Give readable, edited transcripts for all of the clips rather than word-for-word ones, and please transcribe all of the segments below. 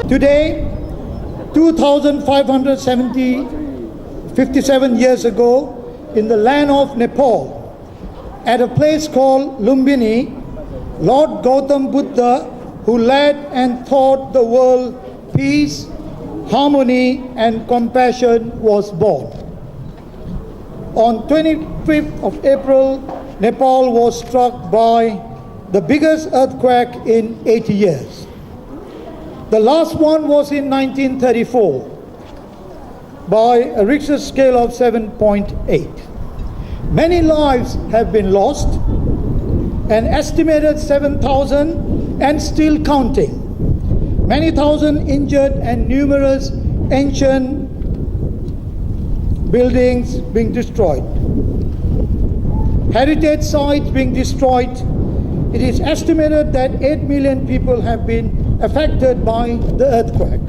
Today, 2,557 years ago, in the land of Nepal, at a place called Lumbini, Lord Gautam Buddha, who led and taught the world peace, harmony, and compassion, was born. On 25th of April, Nepal was struck by the biggest earthquake in 80 years. The last one was in 1934 by a Richter scale of 7.8. Many lives have been lost, an estimated 7,000 and still counting. Many thousand injured and numerous ancient buildings being destroyed. Heritage sites being destroyed. It is estimated that 8 million people have been affected by the earthquake.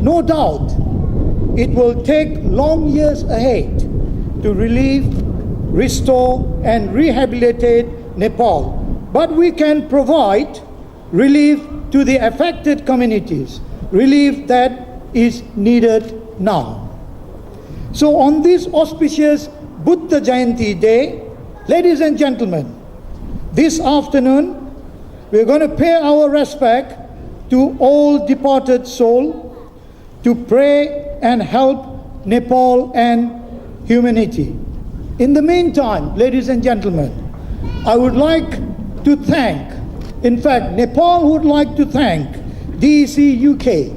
No doubt, it will take long years ahead to relieve, restore, and rehabilitate Nepal. But we can provide relief to the affected communities, relief that is needed now. So on this auspicious Buddha Jayanti day, ladies and gentlemen, this afternoon, we're going to pay our respect to all departed souls, to pray and help Nepal and humanity. In the meantime, ladies and gentlemen, I would like to thank, in fact, Nepal would like to thank DEC UK,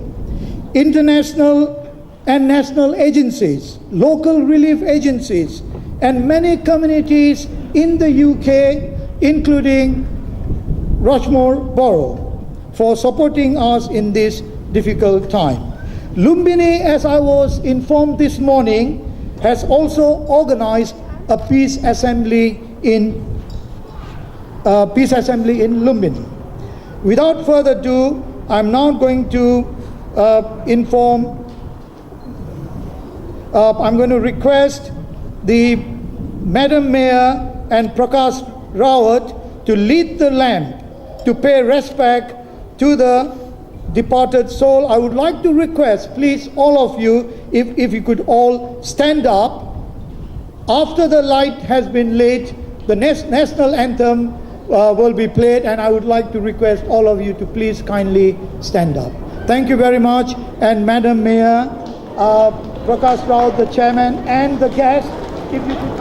international and national agencies, local relief agencies, and many communities in the UK, including Rushmore Borough, for supporting us in this difficult time. Lumbini, as I was informed this morning, has also organized a peace assembly in Lumbini. Without further ado, I'm now going to I'm going to request the Madam Mayor and Prakash Rawat to lead the lamp to pay respect to the departed soul. I would like to request, please, all of you, if you could all stand up. After the light has been lit, the national anthem will be played, and I would like to request all of you to please kindly stand up. Thank you very much. And Madam Mayor, Prakash Rawat, the chairman, and the guests, if you could.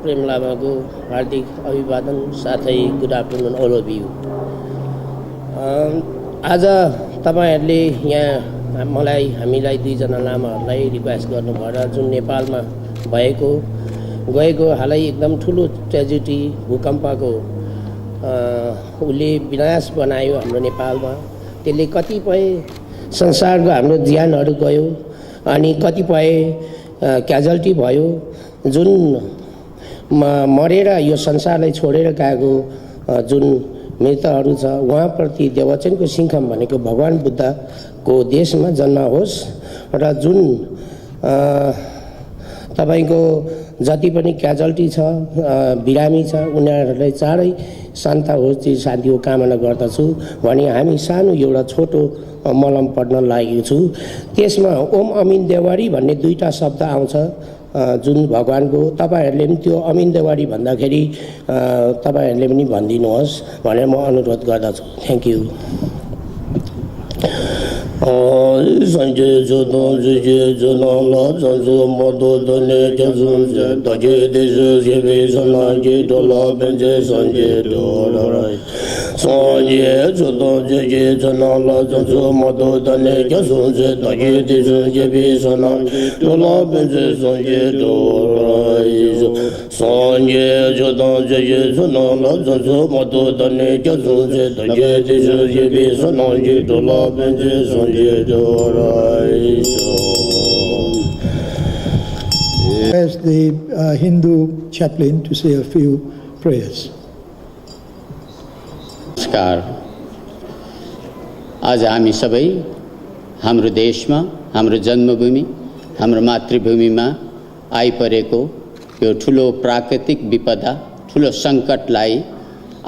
प्रेम लामाको हार्दिक अभिवादन साथै good afternoon all of you. आज तपाईहरुले यहाँ हामीलाई दुईजना लामाहरूलाई request गर्नुभयो र जुन नेपालमा गएको हालै एकदम ठुलो ट्रेजेडी भूकम्पको उसले विनाश बनायो हाम्रो नेपालमा। त्यसले कतिपय संसारको हाम्रो ज्यानहरू गयो अनि कतिपय क्याजुअल्टी भयो। जुन मरेर यो संसारलाई छोडेर गएको जुन मृतहरू छ उहाँप्रति देववचनको सिंहम भनेको भगवान बुद्धको देशमा जन्म होस् र जुन तपाईको जति पनि क्याजुअल्टी छ बिरामी छ उनीहरूलाई चाँडै शान्ता होस् शान्तिको कामना गर्दछु भने हामी सानो एउटा छोटो मलम पढ्न लागेको छु। त्यसमा ओम अमिन देवारी भन्ने दुईटा शब्द आउँछ जुन भगवानको। तपाईहरुले पनि त्यो अमिन देवारी भन्दाखेरि तपाईहरुले पनि भनिदिनुहोस् भनेर म अनुरोध गर्दछु। Thank you. संजय जोदो जे जनला संजो मदो दने जसुंजे दजे देश जेबे सनाजे डोला बेजे संजय डोराय संजय जोदो जे जनला संजो मदो दने जसुंजे दजे देश जेबे सनाजे डोला बेजे संजय डोराय संजय जोदो जे जनला संजो मदो दने जसुंजे दजे देश जेबे सनाजे डोला बेजे As the Hindu chaplain to say a few prayers. नमस्कार। आज हामी सबै हाम्रो देशमा हाम्रो जन्मभूमि हाम्रो मातृभूमिमा आइपरेको यो ठुलो प्राकृतिक विपदा ठुलो सङ्कटलाई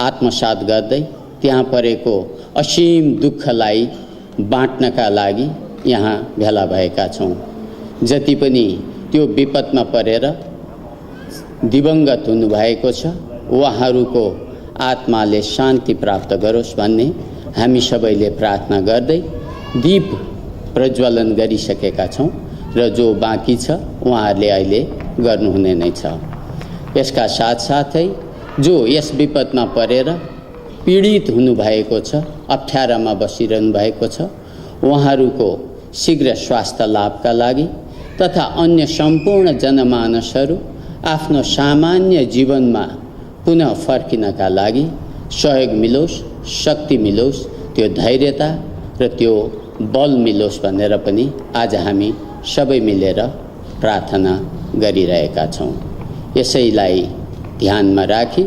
आत्मसात गर्दै त्यहाँ परेको असीम दुःखलाई बाँड्नका लागि यहाँ भेला भएका छौँ। जति पनि त्यो विपदमा परेर दिवंगत हुनुभएको छ उहाँहरूको आत्माले शान्ति प्राप्त गरोस् भन्ने हामी सबैले प्रार्थना गर्दै दीप प्रज्वलन गरिसकेका छौँ र जो बाँकी छ उहाँहरूले अहिले गर्नुहुने नै छ। यसका साथसाथै जो यस विपदमा परेर पीडित हुनुभएको छ अप्ठ्यारामा बसिरहनु भएको छ उहाँहरूको शीघ्र स्वास्थ्य लाभका लागि तथा अन्य सम्पूर्ण जनमानसहरू आफ्नो सामान्य जीवनमा पुनः फर्किनका लागि सहयोग मिलोस् शक्ति मिलोस् त्यो धैर्यता र त्यो बल मिलोस् भनेर पनि आज हामी सबै मिलेर प्रार्थना गरिरहेका छौँ। यसैलाई ध्यानमा राखी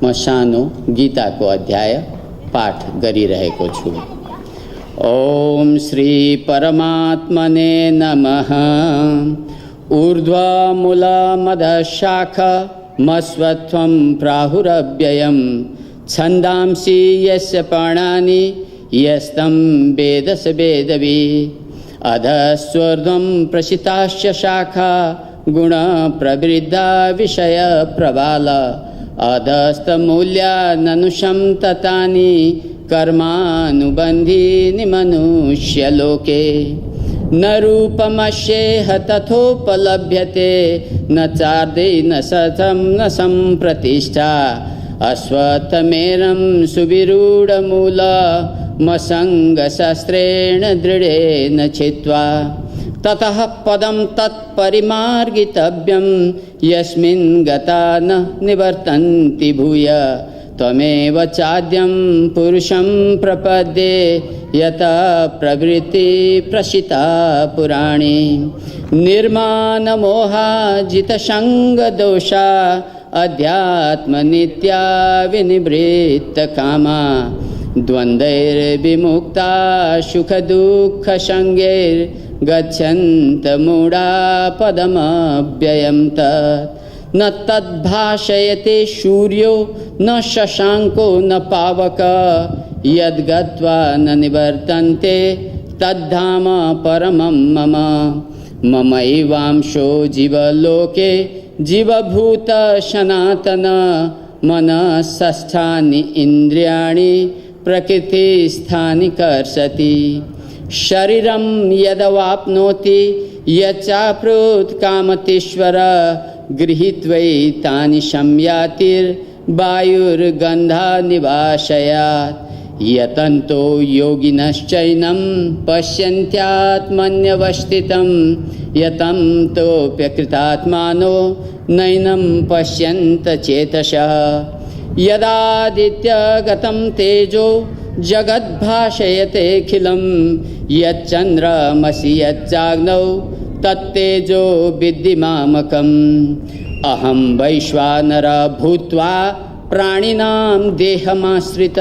म सानो गीताको अध्याय पाठ गरिरहेको छु। ओम श्री परमात्मने नमः। ऊर्ध्वमूलमधशाखमस्वत्वं प्राहुरव्ययं छन्दांसि यस्य पर्णानि यस्तं वेदस वेदवी अधस्वर्ध्वं प्रसिताश्च शाखा गुणप्रवृद्धा विषयप्रबाल अधस्तमूल्याननुशं ततानि कर्मानुबन्धीनि मनुष्यलोके न रूपमस्येह तथोपलभ्यते न चार्दे न सतं न सम्प्रतिष्ठा अश्वत्थमेरं सुविरूढमूलमसङ्गशस्त्रेण दृढेन छित्त्वा ततः पदं तत्परिमार्गितव्यं यस्मिन् गता न निवर्तन्ति भूय त्वमेव चाद्यं पुरुषं प्रपद्ये यथा प्रवृत्ति प्रसिता पुराणे निर्मानमोहाजितसङ्गदोषा अध्यात्मनित्या विनिवृत्तकामा द्वन्द्वैर्विमुक्ता सुखदुःखसङ्गैर्गच्छन्तमूढा पदमव्ययं तत् न तद्भाषयते सूर्यो न शशाङ्को न पावक यद्गत्वा न निवर्तन्ते तद्धाम परमं मम ममैवांशो जीवलोके जीवभूत सनातन मनःषष्ठानि इन्द्रियाणि प्रकृतिस्थानि कर्षति शरीरं यदवाप्नोति यच्चाप्युत्कामतीश्वर गृहीत्वैतानि संयातिर्वायुर्गन्धानिवाशयात् यतन्तो योगिनश्चैनं पश्यन्त्यात्मन्यवस्थितं यतन्तोऽप्यकृतात्मानो नैनं पश्यन्त चेतसः यदादित्यगतं तेजो जगद्भाषयतेऽखिलं यच्चन्द्रमसि यच्चाग्नौ तत्तेजो विद्धि मामकम् अहं वैश्वानर भूत्वा प्राणिनां देहमाश्रित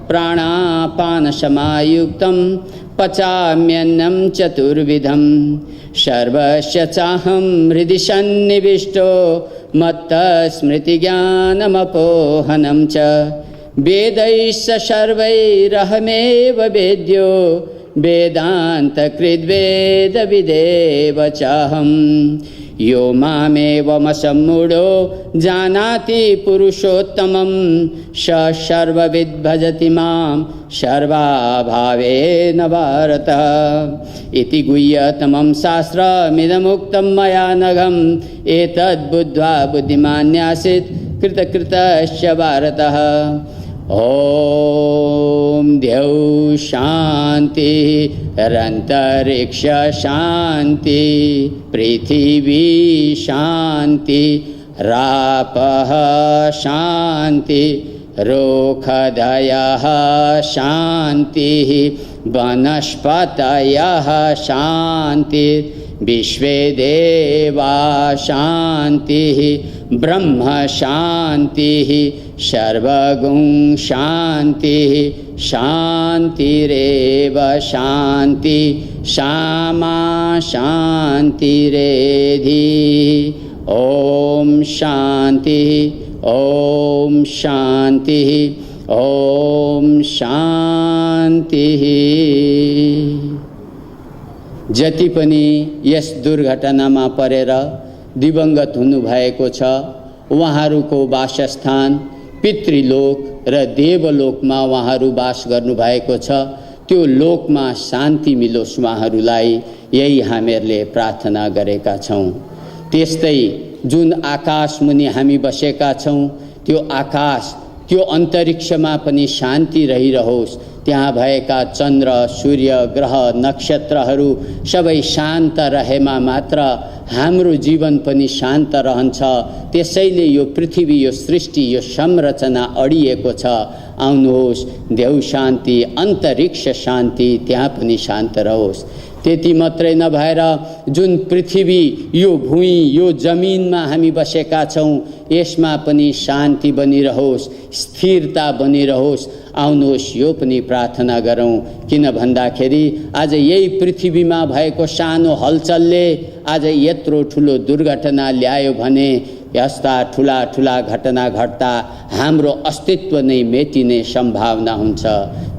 प्राणापानसमायुक्तं पचाम्यन्नं चतुर्विधं सर्वस्य चाहं हृदि सन्निविष्टो मत्तस्मृतिज्ञानमपोहनं च वेदैश्च सर्वैरहमेव वेद्यो वेदान्तकृद्वेदविदेव चाहम् यो मामेवमसम्मूढो जानाति पुरुषोत्तमं स सर्वविद् भजति मां सर्वाभावेन भारत इति गुह्यतमं शास्त्रमिदमुक्तं मया नघम् एतद्बुद्ध्वा बुद्धिमान्यासीत् कृतकृतश्च भारतः ॐ द्यौ शान्ति रन्तरिक्ष शान्ति पृथिवी शान्ति रापः शान्ति रोखधयः शान्तिः वनस्पतयः शान्ति विश्वे देवा शान्तिः ब्रह्म शान्तिः सर्वगुं शान्तिः शान्तिरेव शान्ति सामा शान्तिरेधि ॐ शान्तिः ॐ शान्तिः ॐ शान्तिः। जति पनि यस दुर्घटनामा परेर दिवंगत हुनुभएको छ उहाँहरूको वासस्थान पितृलोक र देवलोकमा उहाँहरू वास गर्नुभएको छ त्यो लोकमा शान्ति मिलोस् उहाँहरूलाई यही हामीहरूले प्रार्थना गरेका छौँ। त्यस्तै जुन आकाश मुनि हामी बसेका छौँ त्यो आकाश त्यो अन्तरिक्षमा पनि शान्ति रहिरहोस् त्यहाँ भएका चन्द्र सूर्य ग्रह नक्षत्रहरू सबै शान्त रहेमा मात्र हाम्रो जीवन पनि शान्त रहन्छ। त्यसैले यो पृथ्वी यो सृष्टि यो संरचना अडिएको छ। आउनुहोस् देव शान्ति अन्तरिक्ष शान्ति त्यहाँ पनि शान्त रहोस्। त्यति मात्रै नभएर जुन पृथ्वी यो भुइँ यो जमिनमा हामी बसेका छौँ यसमा पनि शान्ति बनिरहोस् स्थिरता बनिरहोस्। आउनुहोस् यो पनि प्रार्थना गरौँ किन भन्दाखेरि आज यही पृथ्वीमा भएको सानो हलचलले आज यत्रो ठुलो दुर्घटना ल्यायो भने यस्ता ठुला ठुला घटना घट्दा हाम्रो अस्तित्व नै मेटिने सम्भावना हुन्छ।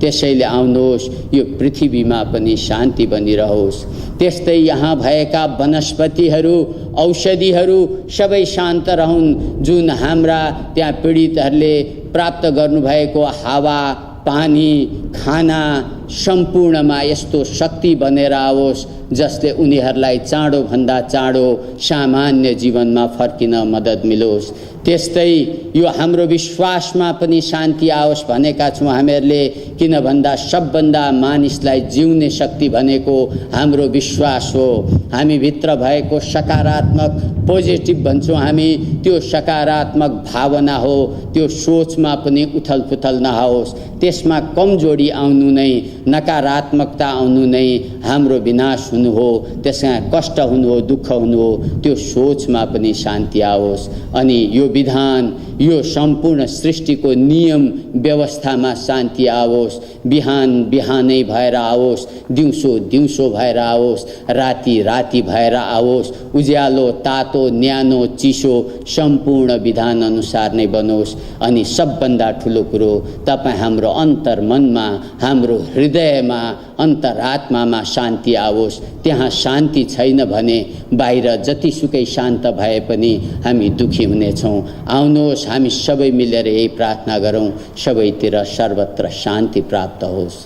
त्यसैले आउनुहोस् यो पृथ्वीमा पनि शान्ति बनिरहोस्। त्यस्तै यहाँ भएका वनस्पतिहरू औषधिहरू सबै शान्त रहन्। जुन हाम्रा त्यहाँ पीडितहरूले प्राप्त गर्नुभएको हावा पानी खाना सम्पूर्णमा यस्तो शक्ति बनेर आओस् जसले उनीहरूलाई चाँडोभन्दा चाँडो सामान्य जीवनमा फर्किन मद्दत मिलोस्। त्यस्तै यो हाम्रो विश्वासमा पनि शान्ति आओस् भनेका छौँ हामीहरूले किन भन्दा सबभन्दा मानिसलाई जिउने शक्ति भनेको हाम्रो विश्वास हो। हामी भित्र भएको सकारात्मक पोजिटिभ भन्छौँ हामी त्यो सकारात्मक भावना हो। त्यो सोचमा पनि उथलपुथल नहोस् त्यसमा कमजोरी आउनु नै नकारात्मकता आउनु नै हाम्रो विनाश हुनु हो। त्यसमा कष्ट हुनु हो दुःख हुनु हो। त्यो सोचमा पनि शान्ति आओस् अनि यो विधान यो सम्पूर्ण सृष्टिको नियम व्यवस्थामा शान्ति आओस्। बिहान बिहानै भएर आओस् दिउँसो दिउँसो भएर आओस् राति राति भएर आओस् उज्यालो तातो न्यानो चिसो सम्पूर्ण विधान अनुसार नै बनोस्। अनि सबभन्दा ठुलो कुरो तपाईँ हाम्रो अन्तर्मनमा हाम्रो हृदयमा अन्तरात्मामा शान्ति आओस्। त्यहाँ शान्ति छैन भने बाहिर जतिसुकै शान्त भए पनि हामी दुखी हुनेछौँ। आउनुहोस् हामी सबै मिलेर यही प्रार्थना गरौँ सबैतिर सर्वत्र शान्ति प्राप्त होस्।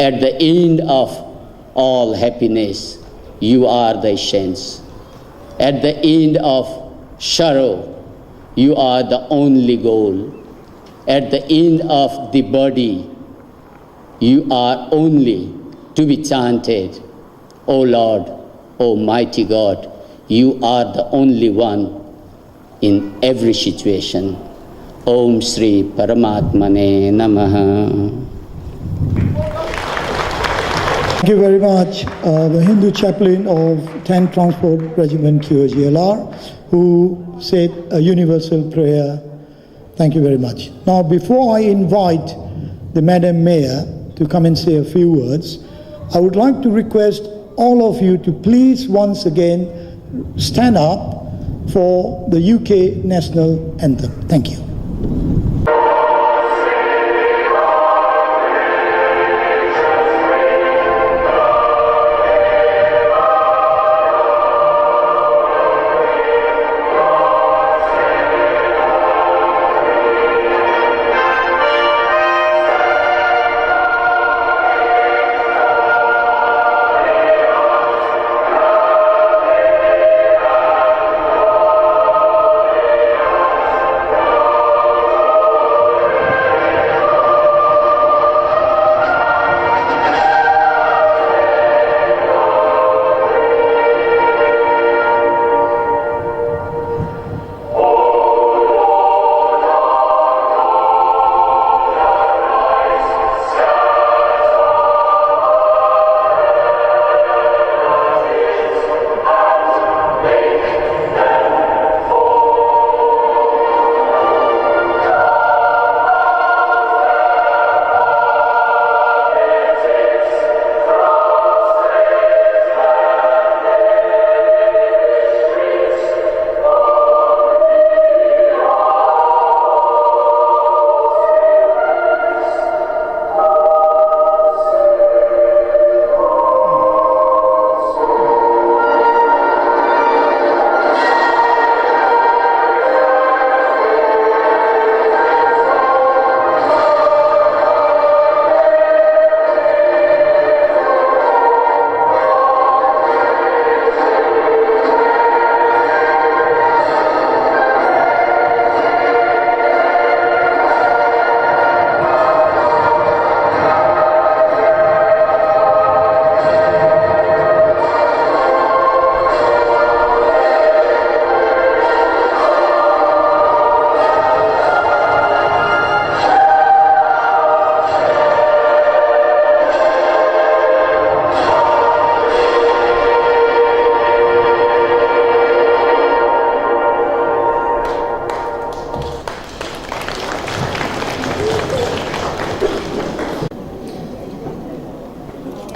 At the end of all happiness you are the essence. At the end of sorrow, you are the only goal. At the end of the body, you are only to be chanted. O Lord, O mighty God, you are the only one in every situation. Om Shri Paramatmane Namaha. Thank you very much, the Hindu chaplain of 10th Transport Regiment QGLR, who said a universal prayer. Thank you very much. Now, before I invite the Madam Mayor to come and say a few words, I would like to request all of you to please once again stand up for the UK National Anthem. Thank you.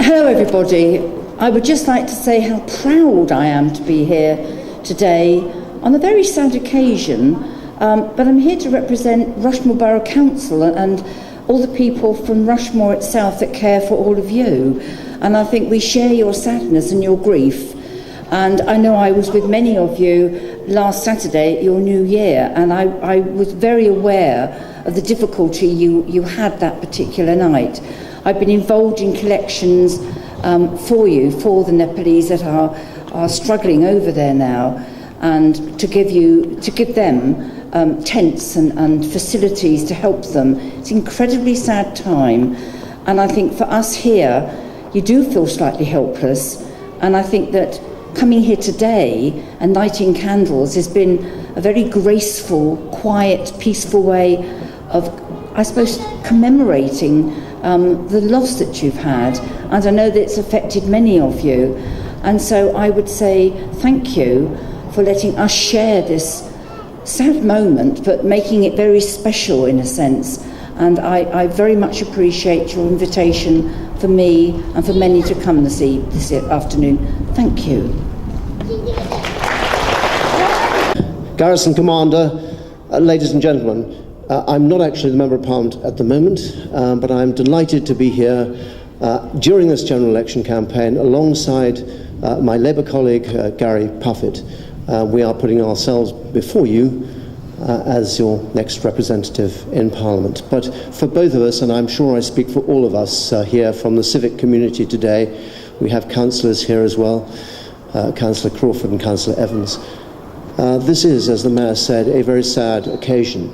Hello everybody. I would just like to say how proud I am to be here today on a very sad occasion, but I'm here to represent Rushmore Borough Council and all the people from Rushmore itself that care for all of you. And I think we share your sadness and your grief. And I know I was with many of you last Saturday at your New Year, and I was very aware of the difficulty you had that particular night. I've been involved in collections for you, for the Nepalese that are struggling over there now, and to give them tents and facilities to help them. It's an incredibly sad time, and I think for us here, you do feel slightly helpless, and I think that coming here today and lighting candles has been a very graceful, quiet, peaceful way of, I suppose, commemorating the loss that you've had, and I know that it's affected many of you, and so I would say thank you for letting us share this sad moment, but making it very special in a sense, and I very much appreciate your invitation for me and for many to come this afternoon. Thank you. Garrison Commander, ladies and gentlemen, I'm not actually the Member of Parliament at the moment, but I'm delighted to be here during this general election campaign alongside my Labour colleague Gary Puffett. We are putting ourselves before you as your next representative in Parliament. But for both of us, and I'm sure I speak for all of us here from the civic community today, we have councillors here as well, Councillor Crawford and Councillor Evans. This is, as the Mayor said, a very sad occasion.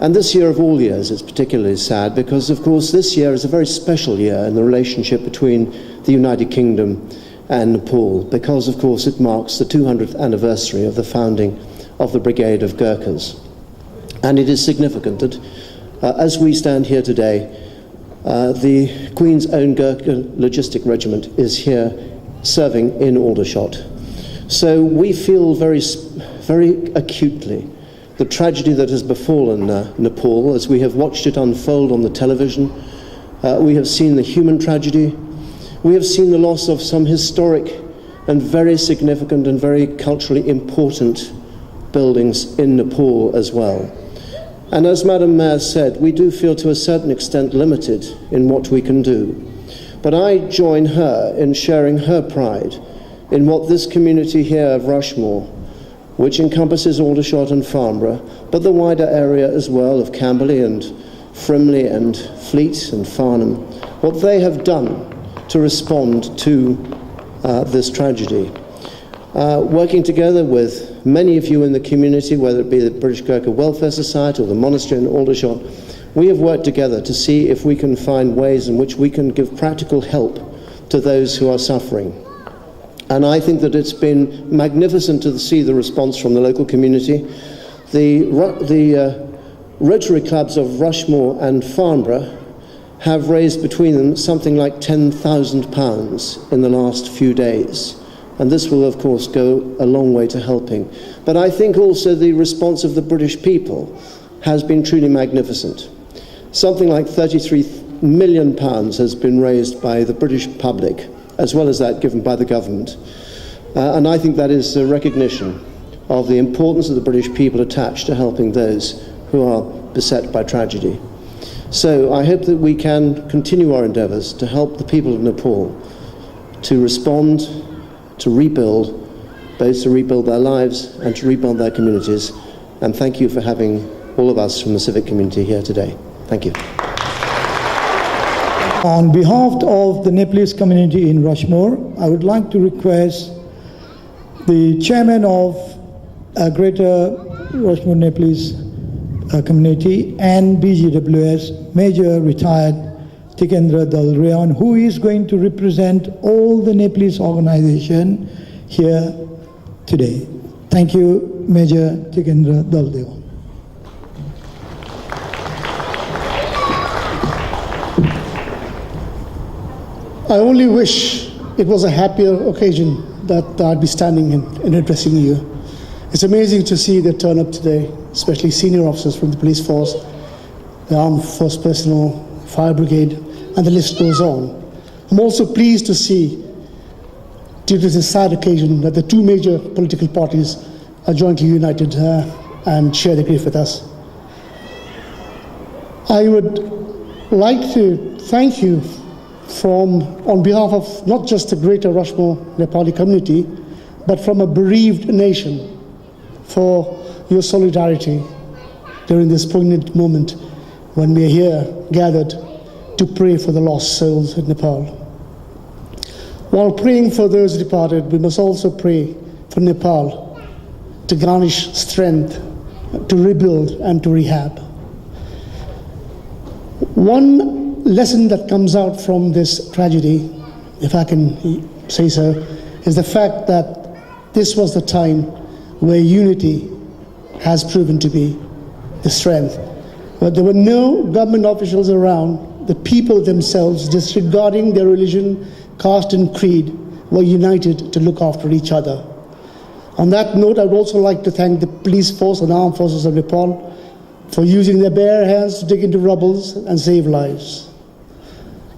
And this year of all years is particularly sad because, of course, this year is a very special year in the relationship between the United Kingdom and Nepal because, of course, it marks the 200th anniversary of the founding of the Brigade of Gurkhas. And it is significant that as we stand here today, the Queen's Own Gurkha Logistic Regiment is here serving in Aldershot. So we feel very acutely the tragedy that has befallen Nepal as we have watched it unfold on the television. We have seen the human tragedy. We have seen the loss of some historic and very significant and very culturally important buildings in Nepal as well. And as Madam Mayor said, we do feel to a certain extent limited in what we can do. But I join her in sharing her pride in what this community here of Rushmore, which encompasses Aldershot and Farnborough, but the wider area as well of Camberley and Frimley and Fleet and Farnham, what they have done to respond to this tragedy. Working together with many of you in the community, whether it be the British Gurkha Welfare Society or the monastery in Aldershot, we have worked together to see if we can find ways in which we can give practical help to those who are suffering. And I think that it's been magnificent to see the response from the local community. The Rotary clubs of Rushmore and Farnborough have raised between them something like £10,000 in the last few days. And this will, of course, go a long way to helping. But I think also the response of the British people has been truly magnificent. Something like £33 million has been raised by the British public, as well as that given by the government. And I think that is a recognition of the importance of the British people attached to helping those who are beset by tragedy. So I hope that we can continue our endeavours to help the people of Nepal to respond, to rebuild, both to rebuild their lives and to rebuild their communities. And thank you for having all of us from the civic community here today. Thank you. On behalf of the Nepalese community in Rushmore, I would like to request the chairman of Greater Rushmore Nepalese community and BGWS, Major Retired Tikendra Dalreon, who is going to represent all the Nepalese organization here today. Thank you, Major Tikendra Dalreon. I only wish it was a happier occasion that I'd be standing in addressing you. It's amazing to see the turn up today, especially senior officers from the police force, the armed force personnel, fire brigade, and the list goes on. I'm also pleased to see, due to this sad occasion, that the two major political parties are jointly united and share the grief with us. I would like to thank you on behalf of not just the Greater Rushmore Nepali community, but from a bereaved nation, for your solidarity during this poignant moment when we are here gathered to pray for the lost souls in Nepal. While praying for those departed, we must also pray for Nepal to garnish strength, to rebuild and to rehab. One lesson that comes out from this tragedy, if I can say so, is the fact that this was the time where unity has proven to be the strength. But there were no government officials around. The people themselves, disregarding their religion, caste and creed, were united to look after each other. On that note, I would also like to thank the police force and armed forces of Nepal for using their bare hands to dig into rubbles and save lives.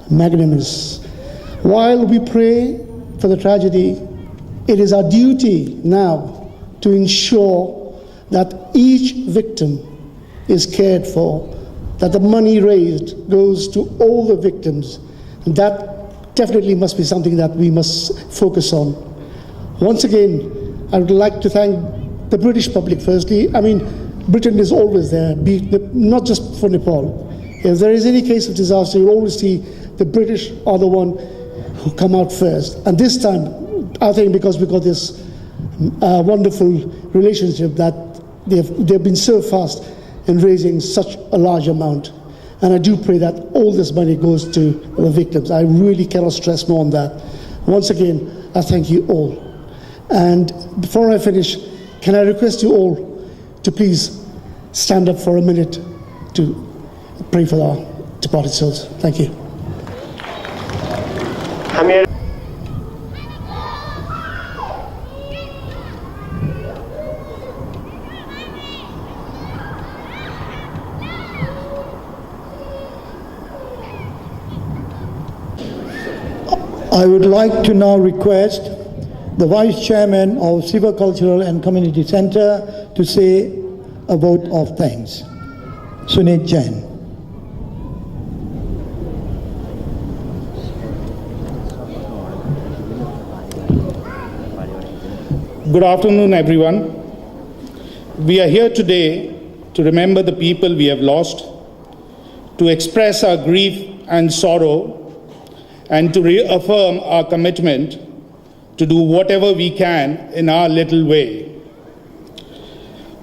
Magnanimous. While we pray for the tragedy, it is our duty now to ensure that each victim is cared for, that the money raised goes to all the victims. And that definitely must be something that we must focus on. Once again, I would like to thank the British public firstly. I mean, Britain is always there, not just for Nepal. If there is any case of disaster, you'll always see the British are the one who come out first. And this time, I think because we got this wonderful relationship that they've been so fast in raising such a large amount. And I do pray that all this money goes to the victims. I really cannot stress more on that. Once again, I thank you all. And before I finish, can I request you all to please stand up for a minute to pray for our departed souls. Thank you. I would like to now request the Vice Chairman of Siva Cultural and Community Center to say a vote of thanks. Sunit Jain. Good afternoon, everyone. We are here today to remember the people we have lost, to express our grief and sorrow, and to reaffirm our commitment to do whatever we can in our little way.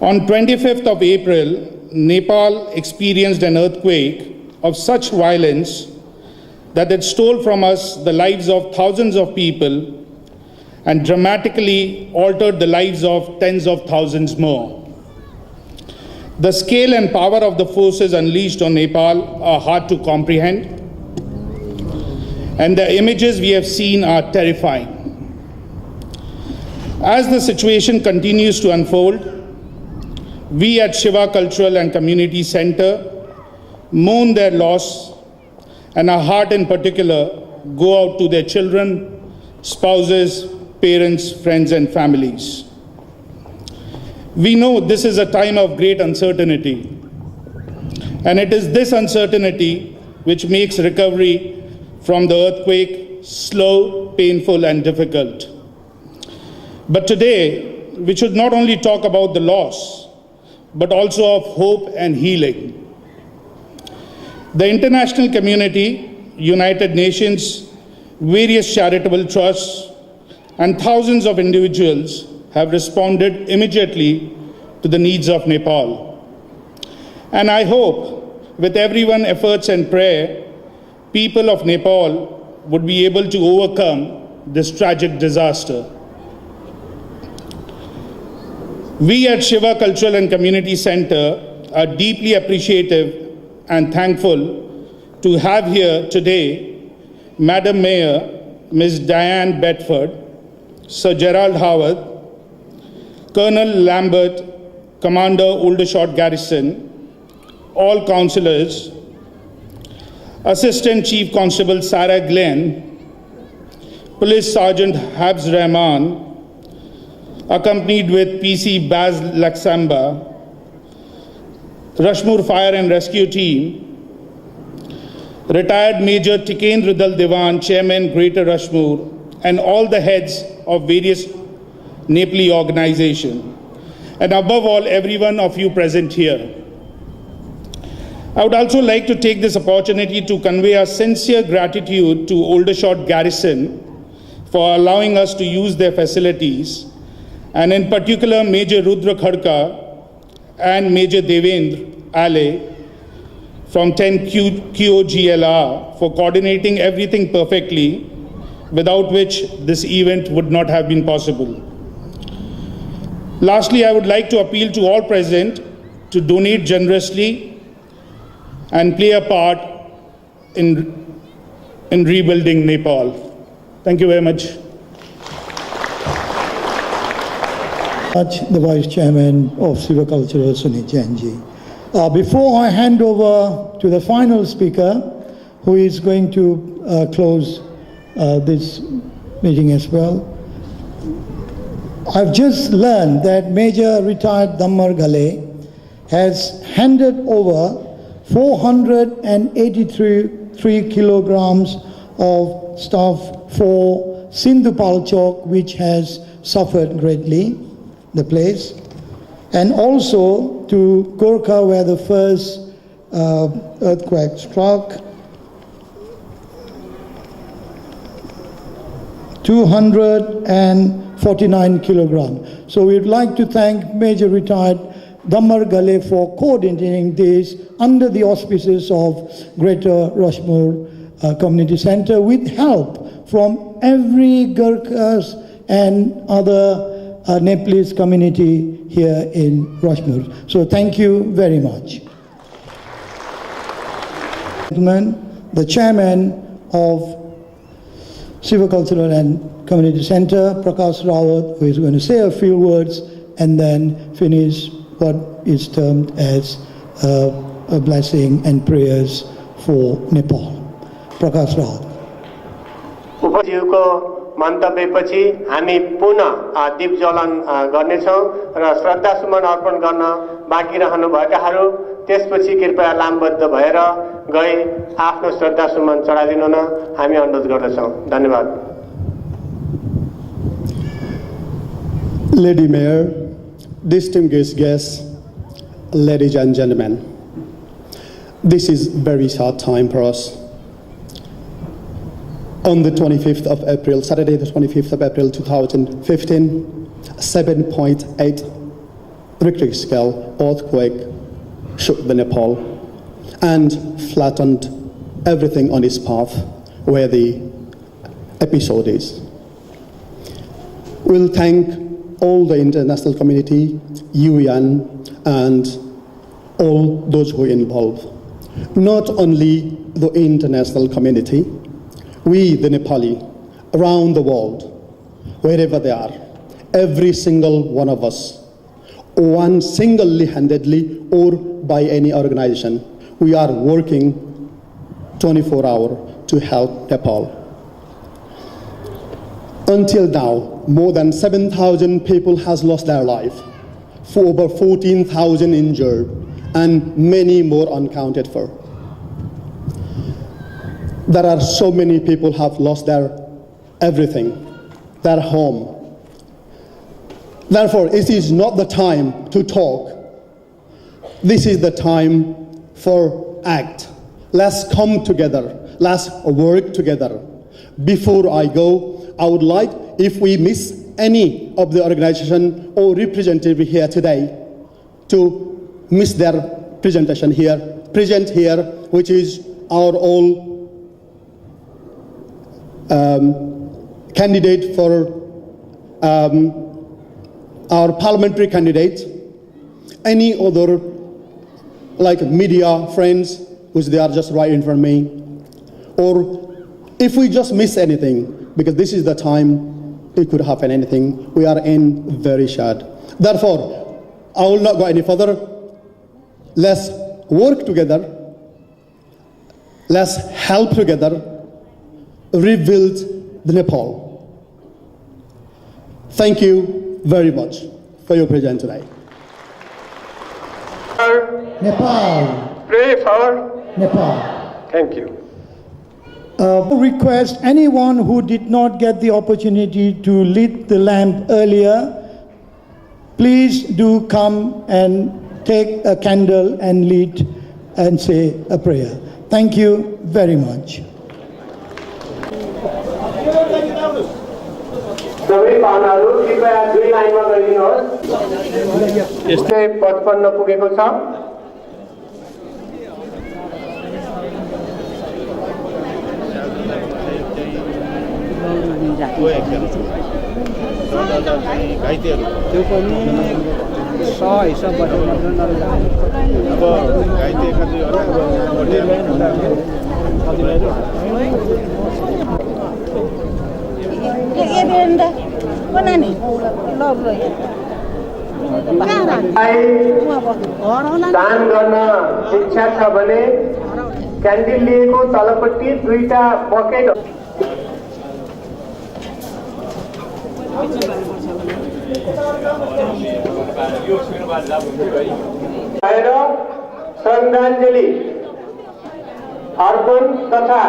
On 25th of April, Nepal experienced an earthquake of such violence that it stole from us the lives of thousands of people and dramatically altered the lives of tens of thousands more. The scale and power of the forces unleashed on Nepal are hard to comprehend, and the images we have seen are terrifying. As the situation continues to unfold, we at Shiva Cultural and Community Center mourn their loss, and our heart in particular go out to their children, spouses, parents, friends, and families. We know this is a time of great uncertainty, and it is this uncertainty which makes recovery from the earthquake slow, painful, and difficult. But today, we should not only talk about the loss, but also of hope and healing. The international community, United Nations, various charitable trusts, and thousands of individuals have responded immediately to the needs of Nepal. And I hope, with everyone's efforts and prayer, people of Nepal would be able to overcome this tragic disaster. We at Shiva Cultural and Community Center are deeply appreciative and thankful to have here today Madam Mayor, Ms. Diane Bedford, Sir Gerald Howard, Colonel Lambert, Commander Aldershot Garrison, all councillors, Assistant Chief Constable Sarah Glenn, Police Sergeant Habs Rahman, accompanied with PC Baz Laksamba, Rushmore Fire and Rescue Team, Retired Major Tikendra Dal Dewan, Chairman Greater Rushmore, and all the heads of various Nepali organizations, and above all, every one of you present here. I would also like to take this opportunity to convey our sincere gratitude to Aldershot Garrison for allowing us to use their facilities, and in particular Major Rudra Khadka and Major Devendra Ale from 10 QOGLR for coordinating everything perfectly, without which this event would not have been possible. Lastly, I would like to appeal to all present to donate generously and play a part in rebuilding Nepal. Thank you very much. The Vice Chairman of Siva Cultural, Sunit Jain ji. Before I hand over to the final speaker, who is going to close this meeting as well, I've just learned that Major Retired Dammar Ghale has handed over 483 kilograms of stuff for Sindhupal Chowk, which has suffered greatly, the place, and also to Gorkha, where the first earthquake struck. 240 49 kilograms. So we'd like to thank Major Retired Damar Gale for coordinating this under the auspices of Greater Rushmore Community Center with help from every Gurkhas and other Nepalese community here in Rushmore. So thank you very much. Gentlemen, the chairman of Silvicultural and Community Center, Prakash Rawat, who is going to say a few words and then finish what is termed as a blessing and prayers for Nepal. Prakash Rawat. उपज्यूको मन्तव्यपछि हामी पुनः दीप ज्वलन गर्नेछौँ र श्रद्धासुमन अर्पण गर्न बाँकी रहनुभएकाहरू त्यसपछि कृपया लामबद्ध भएर गई आफ्नो श्रद्धासुमन चढाइदिनु न हामी अनुरोध गर्दछौँ। धन्यवाद। Lady Mayor, distinguished guests, ladies and gentlemen, this is a very sad time for us. On the 25th of April, Saturday the 25th of April 2015, 7.8 Richter scale earthquake shook the Nepal and flattened everything on its path where the episode is. We'll thank all the international community, UN, and all those who are involved. Not only the international community, we, the Nepali, around the world, wherever they are, every single one of us, one single-handedly or by any organization, we are working 24 hours to help Nepal. Until now, more than 7,000 people has lost their life, for over 14,000 injured, and many more unaccounted for. There are so many people have lost their everything, their home. Therefore, it is not the time to talk. This is the time for act. Let's come together. Let's work together. Before I go, I would like, if we miss any of the organization or representative here today, to miss their presentation here, present here, which is our all candidate for our parliamentary candidate, any other like media friends, which they are just right in front of me, or if we just miss anything, because this is the time it could happen anything, we are in very sad. Therefore, I will not go any further. Let's work together. Let's help together rebuild the Nepal. Thank you very much for your presence today. Nepal. Pray for Nepal. Thank you. Request anyone who did not get the opportunity to lit the lamp earlier, please do come and take a candle and lit and say a prayer. Thank you very much. सबै पाहुनाहरू कृपया दुई लाइनमा गइदिनुहोस्। यस्तै 55 पुगेको छ। दान गर्न इच्छा छ भने क्यान्डिल लिएको तलपट्टि दुईटा बकेट भएर श्रद्धाञ्जली अर्पण तथा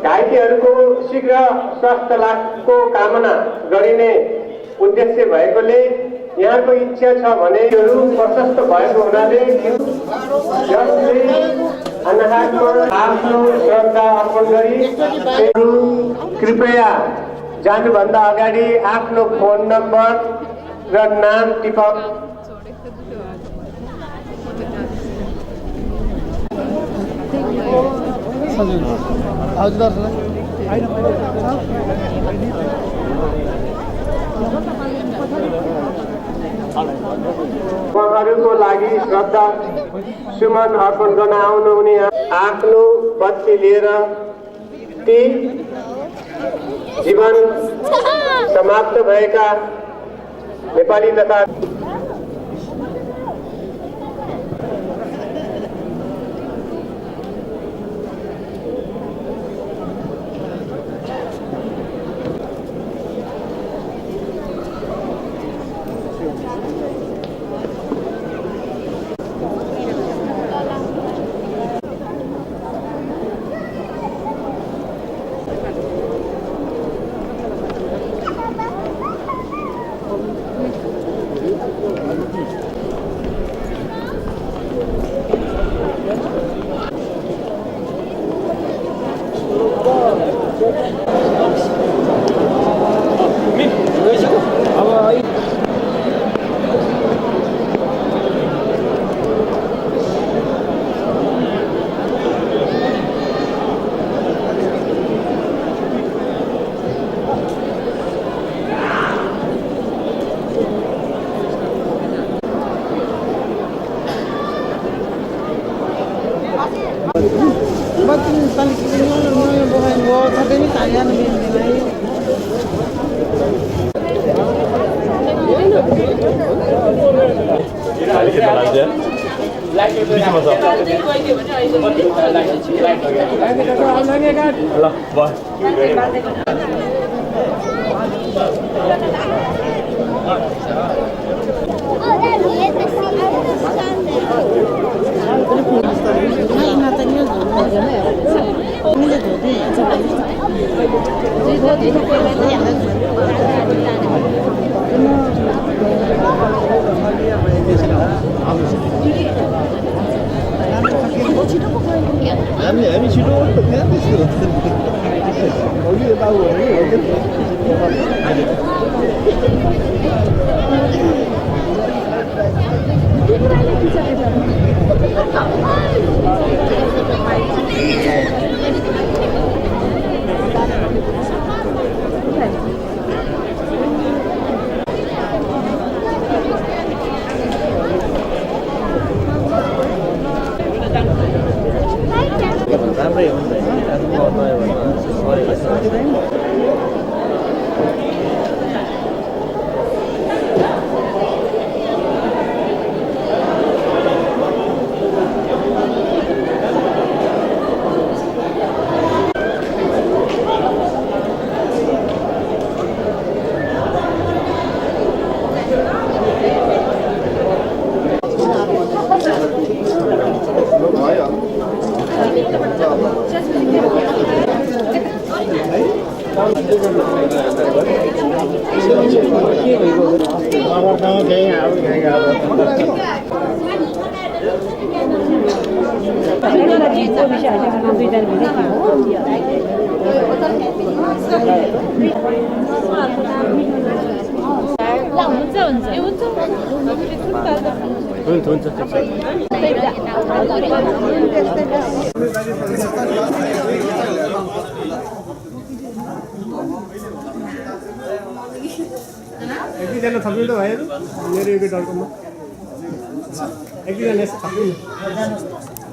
घाइतेहरूको शीघ्र स्वास्थ्य लाभको कामना गरिने उद्देश्य भएकोले यहाँको इच्छा छ भने प्रशस्त भएको हुनाले जसले अनाहतमा आफ्नो श्रद्धा अर्पण गरी कृपया जानुभन्दा अगाडि आफ्नो फोन नम्बर र नाम टिप उहाँहरूको लागि श्रद्धा सुमन अर्पण गर्न आउनुहुने आफ्नो बत्ती लिएर ती जीवन समाप्त भएका नेपाली तथा एकजना थप्नु त भयो मेरो यो डरकोमा एकजना थप्नु